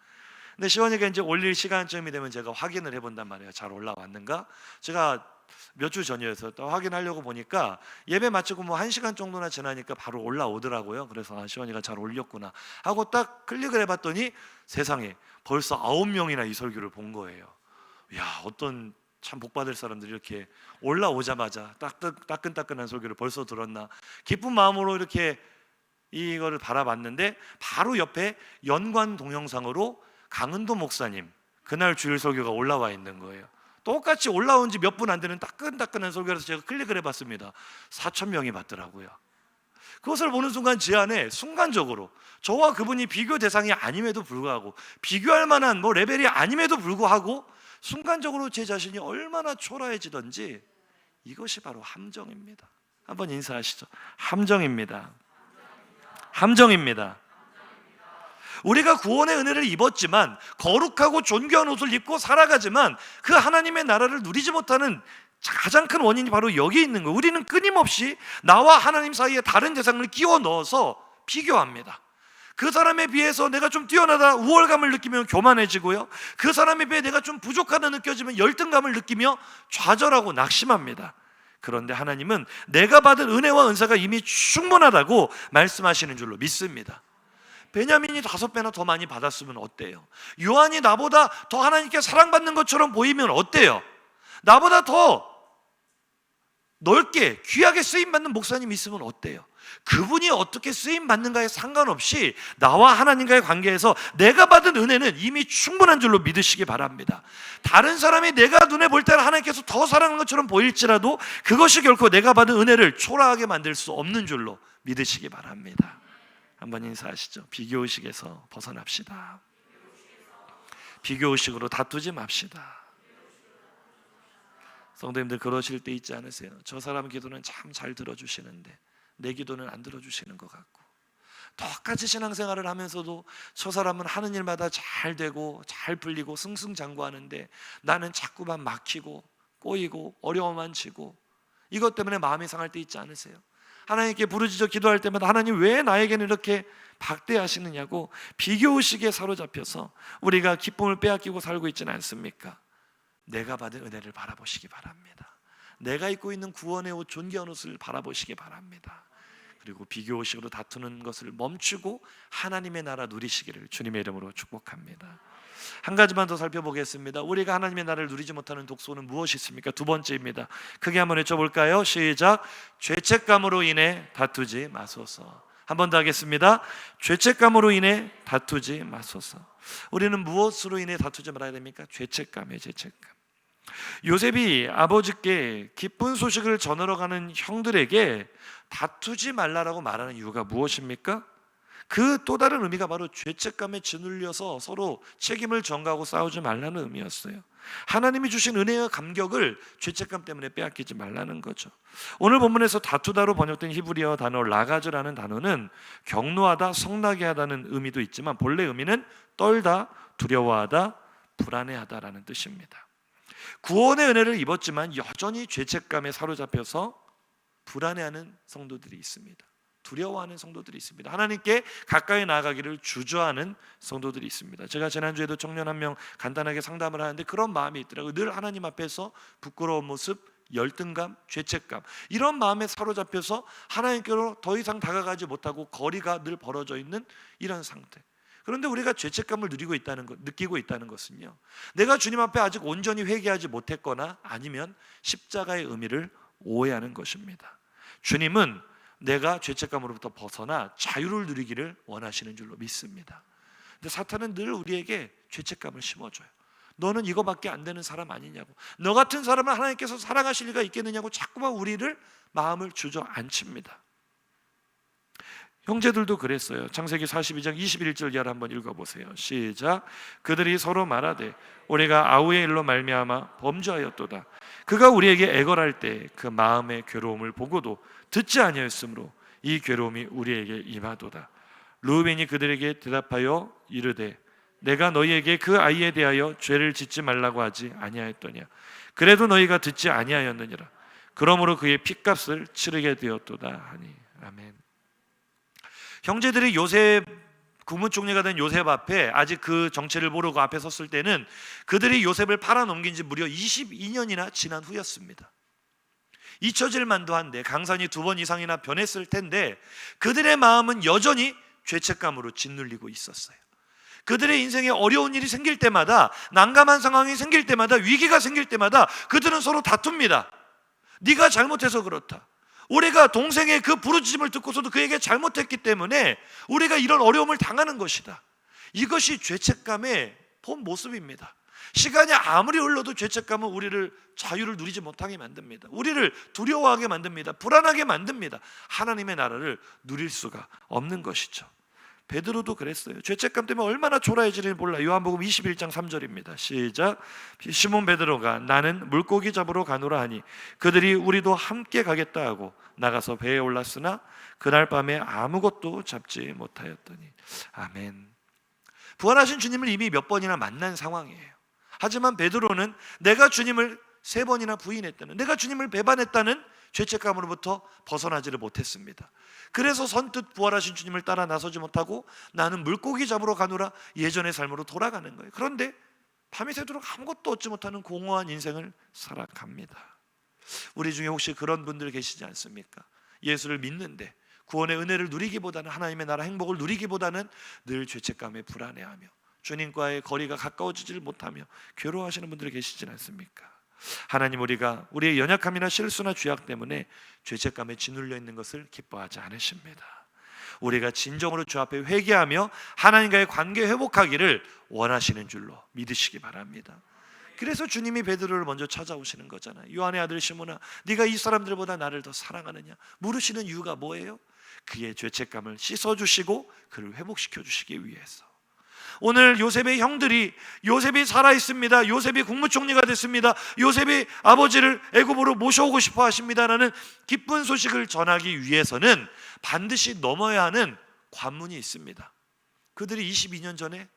근데 시원이가 이제 올릴 시간쯤이 되면 제가 확인을 해본단 말이에요. 잘 올라왔는가? 제가 몇 주 전이어서 또 확인하려고 보니까 예배 마치고 뭐 1시간 정도나 지나니까 바로 올라오더라고요. 그래서 시원이가 잘 올렸구나 하고 딱 클릭을 해봤더니 세상에 벌써 9명이나 이 설교를 본 거예요. 야, 어떤 참 복받을 사람들이 이렇게 올라오자마자 따끈따끈한 설교를 벌써 들었나, 기쁜 마음으로 이렇게 이거를 바라봤는데 바로 옆에 연관 동영상으로 강은도 목사님 그날 주일 설교가 올라와 있는 거예요. 똑같이 올라온 지 몇 분 안 되는 따끈따끈한 설교라서 제가 클릭을 해봤습니다. 4,000명이 봤더라고요. 그것을 보는 순간 제 안에 순간적으로 저와 그분이 비교 대상이 아님에도 불구하고, 비교할 만한 뭐 레벨이 아님에도 불구하고 순간적으로 제 자신이 얼마나 초라해지던지, 이것이 바로 함정입니다. 한번 인사하시죠. 함정입니다. 함정입니다. 우리가 구원의 은혜를 입었지만, 거룩하고 존귀한 옷을 입고 살아가지만 그 하나님의 나라를 누리지 못하는 가장 큰 원인이 바로 여기 있는 거예요. 우리는 끊임없이 나와 하나님 사이에 다른 대상을 끼워 넣어서 비교합니다. 그 사람에 비해서 내가 좀 뛰어나다 우월감을 느끼면 교만해지고요, 그 사람에 비해 내가 좀 부족하다 느껴지면 열등감을 느끼며 좌절하고 낙심합니다. 그런데 하나님은 내가 받은 은혜와 은사가 이미 충분하다고 말씀하시는 줄로 믿습니다. 베냐민이 5배나 더 많이 받았으면 어때요? 요한이 나보다 더 하나님께 사랑받는 것처럼 보이면 어때요? 나보다 더 넓게 귀하게 쓰임받는 목사님 있으면 어때요? 그분이 어떻게 쓰임받는가에 상관없이 나와 하나님과의 관계에서 내가 받은 은혜는 이미 충분한 줄로 믿으시기 바랍니다. 다른 사람이 내가 눈에 볼 때는 하나님께서 더 사랑하는 것처럼 보일지라도 그것이 결코 내가 받은 은혜를 초라하게 만들 수 없는 줄로 믿으시기 바랍니다. 한번 인사하시죠. 비교의식에서 벗어납시다. 비교의식으로 다투지 맙시다. 성도님들, 그러실 때 있지 않으세요? 저 사람 기도는 참 잘 들어주시는데 내 기도는 안 들어주시는 것 같고, 똑같이 신앙생활을 하면서도 저 사람은 하는 일마다 잘 되고 잘 풀리고 승승장구하는데 나는 자꾸만 막히고 꼬이고 어려움만 지고, 이것 때문에 마음이 상할 때 있지 않으세요? 하나님께 부르짖어 기도할 때마다 하나님 왜 나에게는 이렇게 박대하시느냐고 비교의식에 사로잡혀서 우리가 기쁨을 빼앗기고 살고 있지는 않습니까? 내가 받은 은혜를 바라보시기 바랍니다. 내가 입고 있는 구원의 옷, 존귀한 옷을 바라보시기 바랍니다. 그리고 비교의식으로 다투는 것을 멈추고 하나님의 나라 누리시기를 주님의 이름으로 축복합니다. 한 가지만 더 살펴보겠습니다. 우리가 하나님의 나라를 누리지 못하는 독소는 무엇이 있습니까? 두 번째입니다. 크게 한번 외쳐볼까요? 시작. 죄책감으로 인해 다투지 마소서. 한 번 더 하겠습니다. 죄책감으로 인해 다투지 마소서. 우리는 무엇으로 인해 다투지 말아야 됩니까? 죄책감이에요. 죄책감. 요셉이 아버지께 기쁜 소식을 전하러 가는 형들에게 다투지 말라라고 말하는 이유가 무엇입니까? 그 또 다른 의미가 바로 죄책감에 짓눌려서 서로 책임을 전가하고 싸우지 말라는 의미였어요. 하나님이 주신 은혜와 감격을 죄책감 때문에 빼앗기지 말라는 거죠. 오늘 본문에서 다투다로 번역된 히브리어 단어 라가즈라는 단어는 격노하다, 성나게 하다는 의미도 있지만 본래 의미는 떨다, 두려워하다, 불안해하다라는 뜻입니다. 구원의 은혜를 입었지만 여전히 죄책감에 사로잡혀서 불안해하는 성도들이 있습니다. 두려워하는 성도들이 있습니다. 하나님께 가까이 나아가기를 주저하는 성도들이 있습니다. 제가 지난주에도 청년 한 명 간단하게 상담을 하는데 그런 마음이 있더라고요. 늘 하나님 앞에서 부끄러운 모습, 열등감, 죄책감, 이런 마음에 사로잡혀서 하나님께로 더 이상 다가가지 못하고 거리가 늘 벌어져 있는 이런 상태. 그런데 우리가 죄책감을 느끼고 있다는 것은요, 내가 주님 앞에 아직 온전히 회개하지 못했거나 아니면 십자가의 의미를 오해하는 것입니다. 주님은 내가 죄책감으로부터 벗어나 자유를 누리기를 원하시는 줄로 믿습니다. 근데 사탄은 늘 우리에게 죄책감을 심어줘요. 너는 이거밖에 안 되는 사람 아니냐고, 너 같은 사람을 하나님께서 사랑하실 리가 있겠느냐고 자꾸만 우리를 마음을 주저앉힙니다. 형제들도 그랬어요. 창세기 42장 21절 이하를 한번 읽어보세요. 시작. 그들이 서로 말하되 우리가 아우의 일로 말미암아 범죄하였도다. 그가 우리에게 애걸할 때 그 마음의 괴로움을 보고도 듣지 아니하였으므로 이 괴로움이 우리에게 임하도다. 르우벤이 그들에게 대답하여 이르되 내가 너희에게 그 아이에 대하여 죄를 짓지 말라고 하지 아니하였더냐. 그래도 너희가 듣지 아니하였느니라. 그러므로 그의 핏값을 치르게 되었도다 하니. 아멘. 형제들이 요셉 국무총리가 된 요셉 앞에 아직 그 정체를 모르고 앞에 섰을 때는 그들이 요셉을 팔아넘긴 지 무려 22년이나 지난 후였습니다. 잊혀질 만도 한데 강산이 2번 이상이나 변했을 텐데 그들의 마음은 여전히 죄책감으로 짓눌리고 있었어요. 그들의 인생에 어려운 일이 생길 때마다, 난감한 상황이 생길 때마다, 위기가 생길 때마다 그들은 서로 다툽니다. 네가 잘못해서 그렇다. 우리가 동생의 그 부르짖음을 듣고서도 그에게 잘못했기 때문에 우리가 이런 어려움을 당하는 것이다. 이것이 죄책감의 본 모습입니다. 시간이 아무리 흘러도 죄책감은 우리를 자유를 누리지 못하게 만듭니다. 우리를 두려워하게 만듭니다. 불안하게 만듭니다. 하나님의 나라를 누릴 수가 없는 것이죠. 베드로도 그랬어요. 죄책감 때문에 얼마나 초라해지는지 몰라. 요한복음 21장 3절입니다. 시작. 시몬 베드로가 나는 물고기 잡으러 가노라 하니 그들이 우리도 함께 가겠다 하고 나가서 배에 올랐으나 그날 밤에 아무것도 잡지 못하였더니. 아멘. 부활하신 주님을 이미 몇 번이나 만난 상황이에요. 하지만 베드로는 내가 주님을 3번이나 부인했다는, 내가 주님을 배반했다는 죄책감으로부터 벗어나지를 못했습니다. 그래서 선뜻 부활하신 주님을 따라 나서지 못하고 나는 물고기 잡으러 가노라 예전의 삶으로 돌아가는 거예요. 그런데 밤이 새도록 아무것도 얻지 못하는 공허한 인생을 살아갑니다. 우리 중에 혹시 그런 분들 계시지 않습니까? 예수를 믿는데 구원의 은혜를 누리기보다는, 하나님의 나라 행복을 누리기보다는 늘 죄책감에 불안해하며 주님과의 거리가 가까워지질 못하며 괴로워하시는 분들이 계시지 않습니까? 하나님, 우리가 우리의 연약함이나 실수나 죄악 때문에 죄책감에 짓눌려 있는 것을 기뻐하지 않으십니다. 우리가 진정으로 주 앞에 회개하며 하나님과의 관계 회복하기를 원하시는 줄로 믿으시기 바랍니다. 그래서 주님이 베드로를 먼저 찾아오시는 거잖아요. 요한의 아들 시몬아, 네가 이 사람들보다 나를 더 사랑하느냐 물으시는 이유가 뭐예요? 그의 죄책감을 씻어주시고 그를 회복시켜 주시기 위해서. 오늘 요셉의 형들이, 요셉이 살아있습니다, 요셉이 국무총리가 됐습니다, 요셉이 아버지를 애굽으로 모셔오고 싶어 하십니다라는 기쁜 소식을 전하기 위해서는 반드시 넘어야 하는 관문이 있습니다. 그들이 22년 전에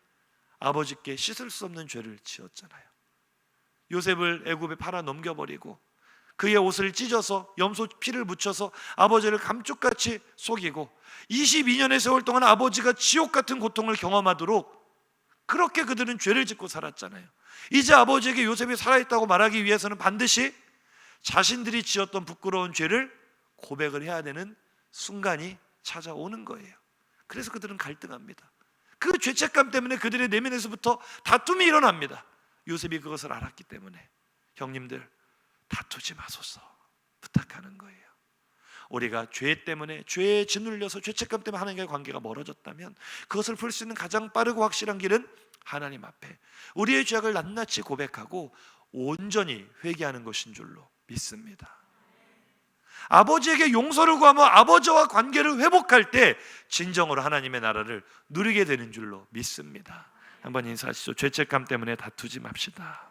아버지께 씻을 수 없는 죄를 지었잖아요. 요셉을 애굽에 팔아 넘겨버리고 그의 옷을 찢어서 염소 피를 묻혀서 아버지를 감쪽같이 속이고 22년의 세월 동안 아버지가 지옥 같은 고통을 경험하도록 그렇게 그들은 죄를 짓고 살았잖아요. 이제 아버지에게 요셉이 살아있다고 말하기 위해서는 반드시 자신들이 지었던 부끄러운 죄를 고백을 해야 되는 순간이 찾아오는 거예요. 그래서 그들은 갈등합니다. 그 죄책감 때문에 그들의 내면에서부터 다툼이 일어납니다. 요셉이 그것을 알았기 때문에 형님들 다투지 마소서 부탁하는 거예요. 우리가 죄 때문에, 죄에 짓눌려서 죄책감 때문에 하나님과의 관계가 멀어졌다면 그것을 풀 수 있는 가장 빠르고 확실한 길은 하나님 앞에 우리의 죄악을 낱낱이 고백하고 온전히 회개하는 것인 줄로 믿습니다. 아버지에게 용서를 구하며 아버지와 관계를 회복할 때 진정으로 하나님의 나라를 누리게 되는 줄로 믿습니다. 한번 인사하시죠. 죄책감 때문에 다투지 맙시다.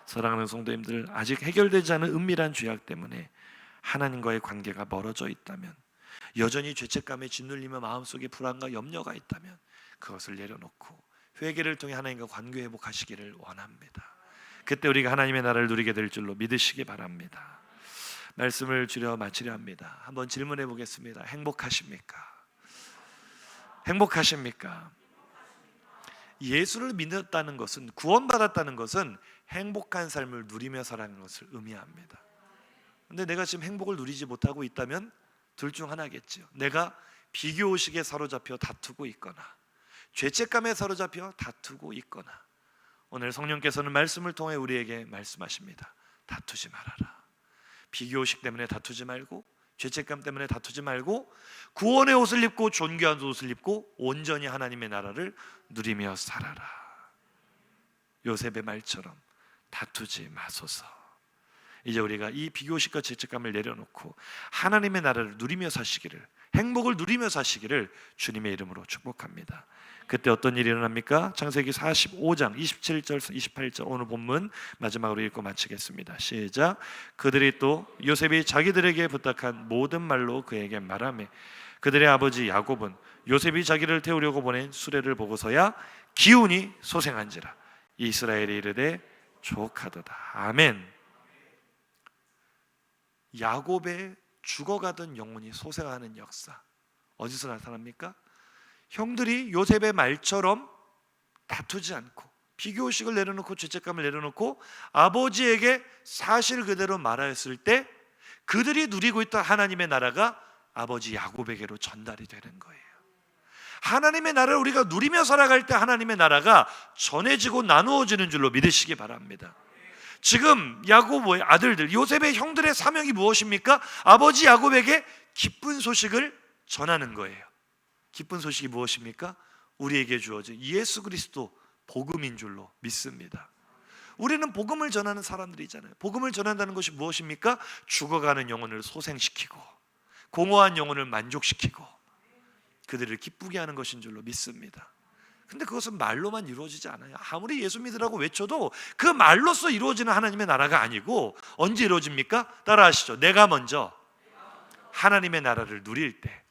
사랑하는 성도님들, 아직 해결되지 않은 은밀한 죄악 때문에 하나님과의 관계가 멀어져 있다면, 여전히 죄책감에 짓눌리며 마음속에 불안과 염려가 있다면 그것을 내려놓고 회개를 통해 하나님과 관계 회복하시기를 원합니다. 그때 우리가 하나님의 나라를 누리게 될 줄로 믿으시기 바랍니다. 말씀을 줄여 마치려 합니다. 한번 질문해 보겠습니다. 행복하십니까? 행복하십니까? 예수를 믿었다는 것은, 구원받았다는 것은 행복한 삶을 누리며 살아가는 것을 의미합니다. 근데 내가 지금 행복을 누리지 못하고 있다면 둘 중 하나겠죠. 내가 비교의식에 사로잡혀 다투고 있거나 죄책감에 사로잡혀 다투고 있거나, 오늘 성령께서는 말씀을 통해 우리에게 말씀하십니다. 다투지 말아라. 비교의식 때문에 다투지 말고, 죄책감 때문에 다투지 말고 구원의 옷을 입고 존귀한 옷을 입고 온전히 하나님의 나라를 누리며 살아라. 요셉의 말처럼 다투지 마소서. 이제 우리가 이 비교의식과 죄책감을 내려놓고 하나님의 나라를 누리며 사시기를, 행복을 누리며 사시기를 주님의 이름으로 축복합니다. 그때 어떤 일이 일어납니까? 창세기 45장 27절 28절 오늘 본문 마지막으로 읽고 마치겠습니다. 시작. 그들이 또 요셉이 자기들에게 부탁한 모든 말로 그에게 말하매 그들의 아버지 야곱은 요셉이 자기를 태우려고 보낸 수레를 보고서야 기운이 소생한지라 이스라엘이 이르되 족하도다. 아멘. 야곱의 죽어가던 영혼이 소생하는 역사, 어디서 나타납니까? 형들이 요셉의 말처럼 다투지 않고 비교의식을 내려놓고 죄책감을 내려놓고 아버지에게 사실 그대로 말하였을 때 그들이 누리고 있던 하나님의 나라가 아버지 야곱에게로 전달이 되는 거예요. 하나님의 나라를 우리가 누리며 살아갈 때 하나님의 나라가 전해지고 나누어지는 줄로 믿으시기 바랍니다. 지금 야곱의 아들들, 요셉의 형들의 사명이 무엇입니까? 아버지 야곱에게 기쁜 소식을 전하는 거예요. 기쁜 소식이 무엇입니까? 우리에게 주어진 예수 그리스도 복음인 줄로 믿습니다. 우리는 복음을 전하는 사람들이잖아요. 복음을 전한다는 것이 무엇입니까? 죽어가는 영혼을 소생시키고 공허한 영혼을 만족시키고 그들을 기쁘게 하는 것인 줄로 믿습니다. 근데 그것은 말로만 이루어지지 않아요. 아무리 예수 믿으라고 외쳐도 그 말로써 이루어지는 하나님의 나라가 아니고 언제 이루어집니까? 따라하시죠. 내가 먼저 하나님의 나라를 누릴 때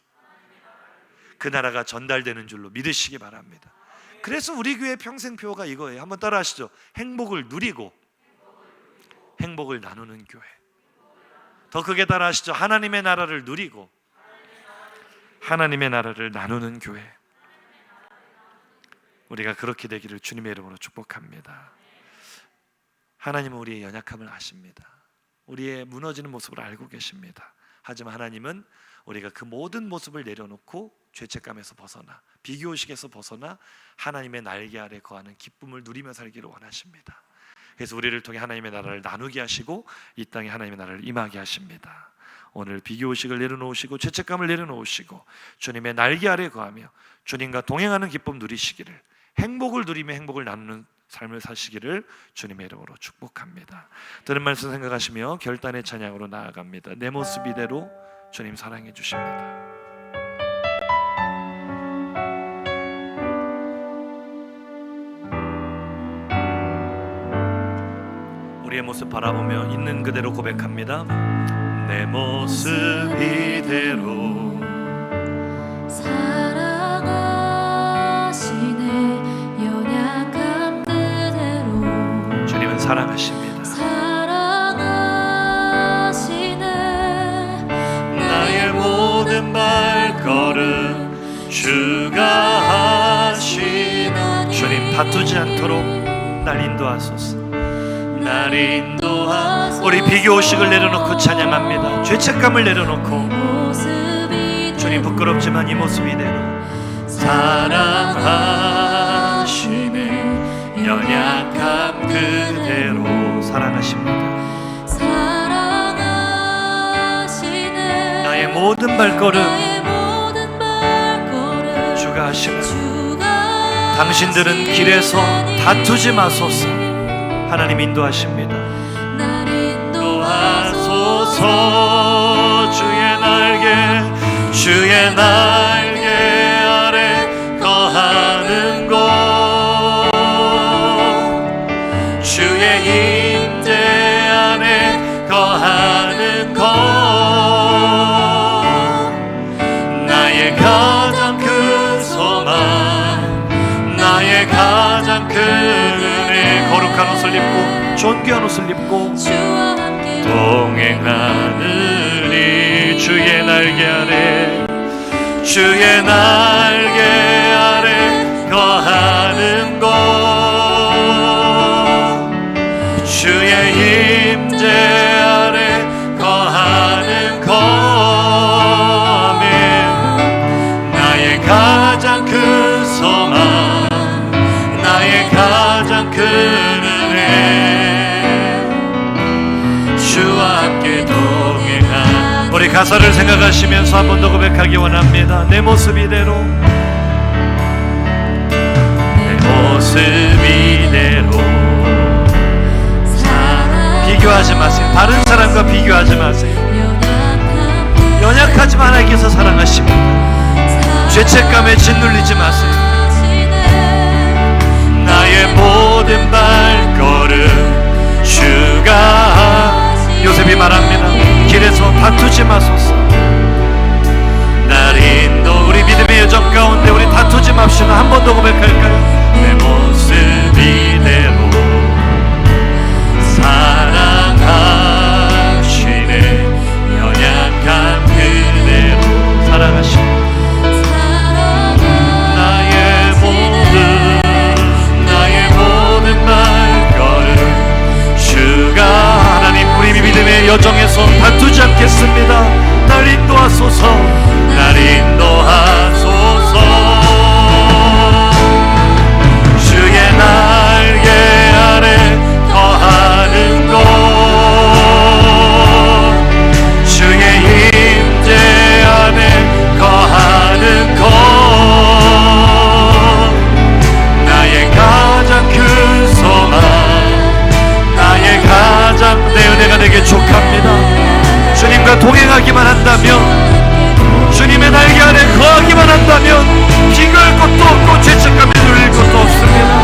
그 나라가 전달되는 줄로 믿으시기 바랍니다. 그래서 우리 교회 평생표가 이거예요. 한번 따라하시죠. 행복을 누리고 행복을 나누는 교회. 더 크게 따라하시죠. 하나님의 나라를 누리고 하나님의 나라를 나누는 교회. 우리가 그렇게 되기를 주님의 이름으로 축복합니다. 하나님은 우리의 연약함을 아십니다. 우리의 무너지는 모습을 알고 계십니다. 하지만 하나님은 우리가 그 모든 모습을 내려놓고 죄책감에서 벗어나 비교의식에서 벗어나 하나님의 날개 아래 거하는 기쁨을 누리며 살기를 원하십니다. 그래서 우리를 통해 하나님의 나라를 나누게 하시고 이 땅에 하나님의 나라를 임하게 하십니다. 오늘 비교의식을 내려놓으시고 죄책감을 내려놓으시고 주님의 날개 아래 거하며 주님과 동행하는 기쁨 누리시기를, 행복을 누리며 행복을 나누는 삶을 사시기를 주님의 이름으로 축복합니다. 들은 말씀 생각하시며 결단의 찬양으로 나아갑니다. 내 모습 이대로 주님 사랑해 주십니다. 우리의 모습 바라보며 있는 그대로 고백합니다. 내 모습 이대로 사랑하시네. 연약함 그대로 주님은 사랑하십니다. 사랑하시네. 나의 모든 발걸음 주가 하시나니 주님 다투지 않도록 날 인도하소서. 날 인도하. 우리 비교의식을 내려놓고 찬양합니다. 죄책감을 내려놓고 주님 부끄럽지만 이 모습 이대로 사랑하시네. 연약함 그대로 사랑하십니다. 사랑하시네. 나의 모든 발걸음 주가 하시네. 당신들은 길에서 다투지 마소서. 하나님 인도하십니다. 인도하소서. 주의 날개 아래 거하는 곳, 주의 임재 안에 거하는 곳, 나의 가장 큰 소망, 나의 가장 큰 은혜. 거룩한 옷을 입고 존귀한 옷을 입고 동행하느니 주의 날개 아래, 주의 날개 아래 거하는 곳, 주의 임재 아래 거하는 곳. 나의 가장 큰 소망, 나의 가장 큰 은혜, 주와 함께 동행한. 우리 가사를 생각하시면서 한 번 더 고백하기 원합니다. 내 모습 이대로, 내 모습 이대로. 비교하지 마세요. 다른 사람과 비교하지 마세요. 연약하지만 하나님께서 사랑하십니다. 죄책감에 짓눌리지 마세요. 나의 모든 발걸음 주가. 요셉이 말합니다. 길에서 다투지 마소서. 날 인도. 우리 믿음의 여정 가운데 우리 다투지 맙시다. 한 번 더 고백할까요? 내 모습 이대로 사랑하시네. 연약한 그대로 사랑하시네. 인도하소서. 날 인도하소서. 주의 날개 아래 거하는 곳, 주의 임재 안에 거하는 곳, 나의 가장 큰 소망, 나의 가장 내 은혜가 내게 족합니다. 주님과 동행하기만 한다면, 주님의 날개 아래 거하기만 한다면 비교할 것도 없고 죄책감에 누릴 것도 없습니다.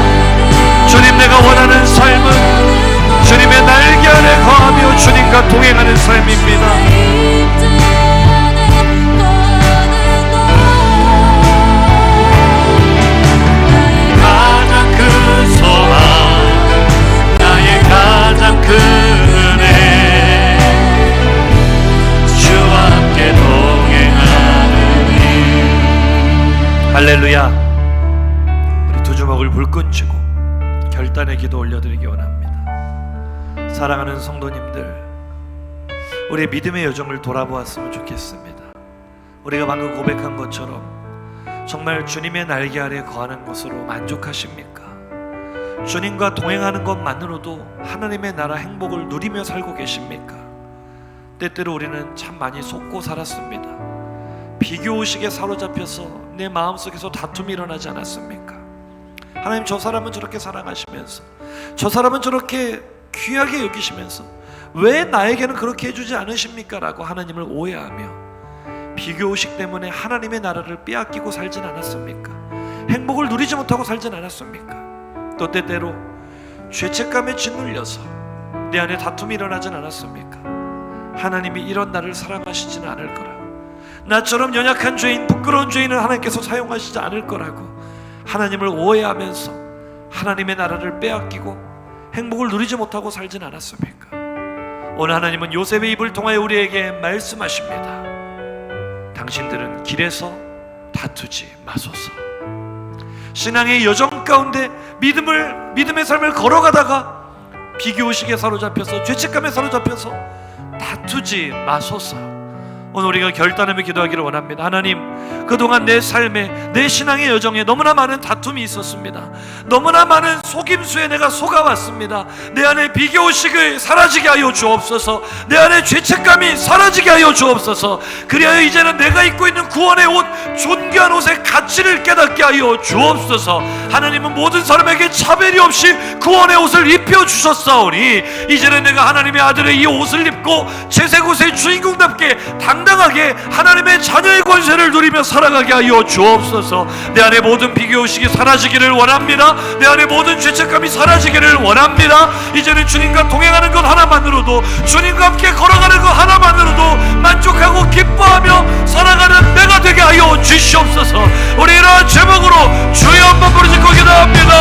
주님, 내가 원하는 삶은 주님의 날개 아래 거하며 주님과 동행하는 삶입니다. 가장 큰 소망, 나의 가장 큰 은혜, 주와 함께 동행하는 일. 할렐루야. 우리 두 주먹을 불끈 쥐고 결단의 기도 올려드리기 원합니다. 사랑하는 성도님들, 우리의 믿음의 여정을 돌아보았으면 좋겠습니다. 우리가 방금 고백한 것처럼 정말 주님의 날개 아래 거하는 것으로 만족하십니까? 주님과 동행하는 것만으로도 하나님의 나라 행복을 누리며 살고 계십니까? 때때로 우리는 참 많이 속고 살았습니다. 비교의식에 사로잡혀서 내 마음속에서 다툼이 일어나지 않았습니까? 하나님, 저 사람은 저렇게 사랑하시면서, 저 사람은 저렇게 귀하게 여기시면서 왜 나에게는 그렇게 해주지 않으십니까? 라고 하나님을 오해하며 비교의식 때문에 하나님의 나라를 빼앗기고 살진 않았습니까? 행복을 누리지 못하고 살진 않았습니까? 또 때때로 죄책감에 짓눌려서 내 안에 다툼이 일어나진 않았습니까? 하나님이 이런 나를 사랑하시지는 않을 거라고, 나처럼 연약한 죄인, 부끄러운 죄인을 하나님께서 사용하시지 않을 거라고 하나님을 오해하면서 하나님의 나라를 빼앗기고 행복을 누리지 못하고 살진 않았습니까? 오늘 하나님은 요셉의 입을 통하여 우리에게 말씀하십니다. 당신들은 길에서 다투지 마소서. 신앙의 여정 가운데 믿음의 삶을 걸어가다가 비교의식에 사로잡혀서, 죄책감에 사로잡혀서 다투지 마소서. 오늘 우리가 결단하며 기도하기를 원합니다. 하나님, 그동안 내 삶에, 내 신앙의 여정에 너무나 많은 다툼이 있었습니다. 너무나 많은 속임수에 내가 속아왔습니다. 내 안에 비교의식을 사라지게 하여 주옵소서. 내 안에 죄책감이 사라지게 하여 주옵소서. 그리하여 이제는 내가 입고 있는 구원의 옷, 존귀한 옷의 가치를 깨닫게 하여 주옵소서. 하나님은 모든 사람에게 차별이 없이 구원의 옷을 입혀주셨사오니 이제는 내가 하나님의 아들의 이 옷을 입고 제세곳의 주인공답게 당당하게 하나님의 자녀의 권세를 누리며 살아가게 하여 주옵소서. 내 안에 모든 비교의식이 사라지기를 원합니다. 내 안에 모든 죄책감이 사라지기를 원합니다. 이제는 주님과 동행하는 것 하나만으로도, 주님과 함께 걸어가는 것 하나만으로도 만족하고 기뻐하며 살아가는 내가 되게 하여 주시옵소서. 우리 이러한 제목으로 주여 한번 부르짖고 기도합니다.